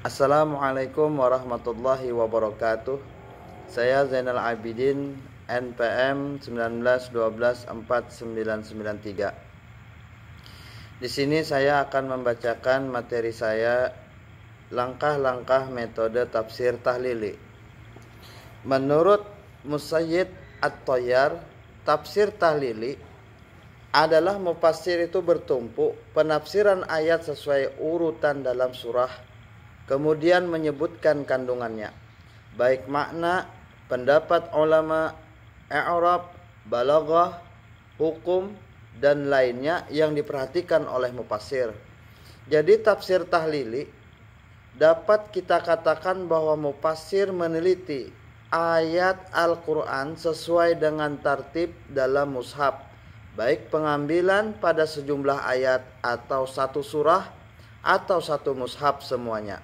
Assalamualaikum warahmatullahi wabarakatuh. Saya Zainal Abidin, NPM 19124993. Di sini saya akan membacakan materi saya, langkah-langkah metode tafsir tahlili. Menurut Musayyid At-Thayyar, tafsir tahlili adalah mufassir itu bertumpu penafsiran ayat sesuai urutan dalam surah, kemudian menyebutkan kandungannya, baik makna, pendapat ulama, i'rab, balaghah, hukum, dan lainnya yang diperhatikan oleh mufassir. Jadi tafsir tahlili dapat kita katakan bahwa mufassir meneliti ayat Al-Quran sesuai dengan tartib dalam mushaf, baik pengambilan pada sejumlah ayat atau satu surah atau satu mushaf semuanya.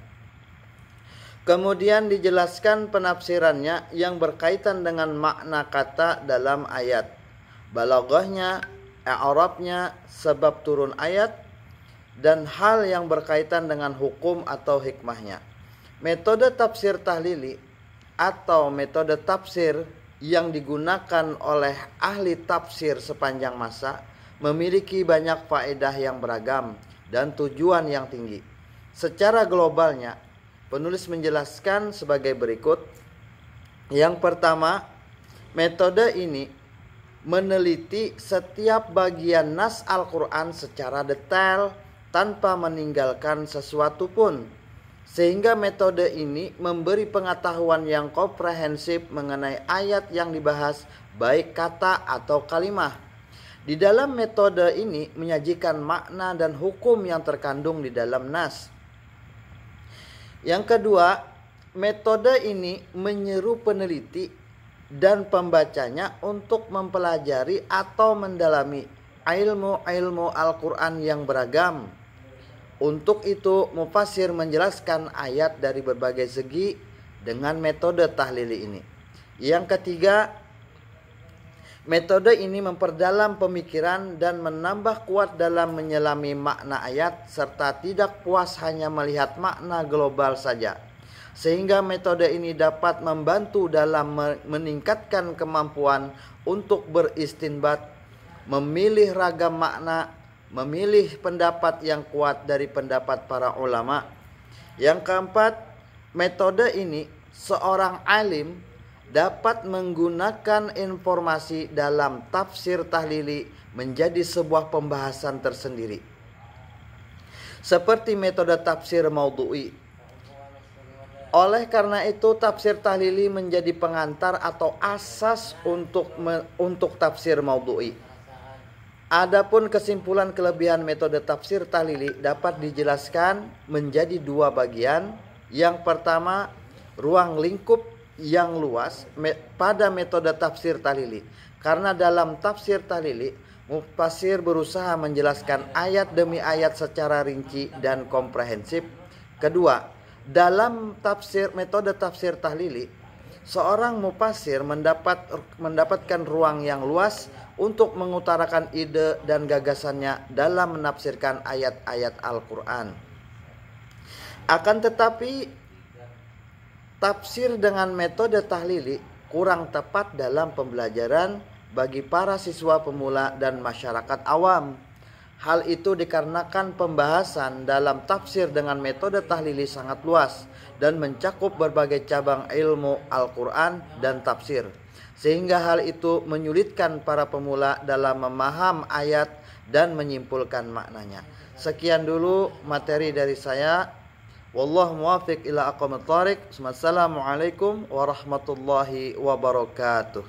Kemudian dijelaskan penafsirannya yang berkaitan dengan makna kata dalam ayat, balaghahnya, i'rabnya, sebab turun ayat, dan hal yang berkaitan dengan hukum atau hikmahnya. Metode tafsir tahlili atau metode tafsir yang digunakan oleh ahli tafsir sepanjang masa memiliki banyak faedah yang beragam dan tujuan yang tinggi. Secara globalnya, penulis menjelaskan sebagai berikut. Yang pertama, metode ini meneliti setiap bagian nas Al-Quran secara detail tanpa meninggalkan sesuatu pun, sehingga metode ini memberi pengetahuan yang komprehensif mengenai ayat yang dibahas, baik kata atau kalimah. Di dalam metode ini menyajikan makna dan hukum yang terkandung di dalam nas. Yang kedua, metode ini menyeru peneliti dan pembacanya untuk mempelajari atau mendalami ilmu-ilmu Al-Quran yang beragam. Untuk itu, mufassir menjelaskan ayat dari berbagai segi dengan metode tahlili ini. Yang ketiga, metode ini memperdalam pemikiran dan menambah kuat dalam menyelami makna ayat serta tidak puas hanya melihat makna global saja. Sehingga metode ini dapat membantu dalam meningkatkan kemampuan untuk beristinbat, memilih ragam makna, memilih pendapat yang kuat dari pendapat para ulama. Yang keempat, metode ini seorang alim dapat menggunakan informasi dalam tafsir tahlili menjadi sebuah pembahasan tersendiri. Seperti metode tafsir maudhu'i. Oleh karena itu, tafsir tahlili menjadi pengantar atau asas untuk tafsir maudhu'i. Adapun kesimpulan kelebihan metode tafsir tahlili dapat dijelaskan menjadi dua bagian. Yang pertama, ruang lingkup yang luas pada metode tafsir tahlili. Karena dalam tafsir tahlili, mufassir berusaha menjelaskan ayat demi ayat secara rinci dan komprehensif. Kedua, dalam metode tafsir tahlili, seorang mufassir mendapatkan ruang yang luas untuk mengutarakan ide dan gagasannya dalam menafsirkan ayat-ayat Al-Quran. Akan tetapi, tafsir dengan metode tahlili kurang tepat dalam pembelajaran bagi para siswa pemula dan masyarakat awam. Hal itu dikarenakan pembahasan dalam tafsir dengan metode tahlili sangat luas dan mencakup berbagai cabang ilmu Al-Quran dan tafsir, sehingga hal itu menyulitkan para pemula dalam memaham ayat dan menyimpulkan maknanya. Sekian dulu materi dari saya. Wallahu muwaffiq ila aqwamit thoriq. Wassalamualaikum warahmatullahi wabarakatuh.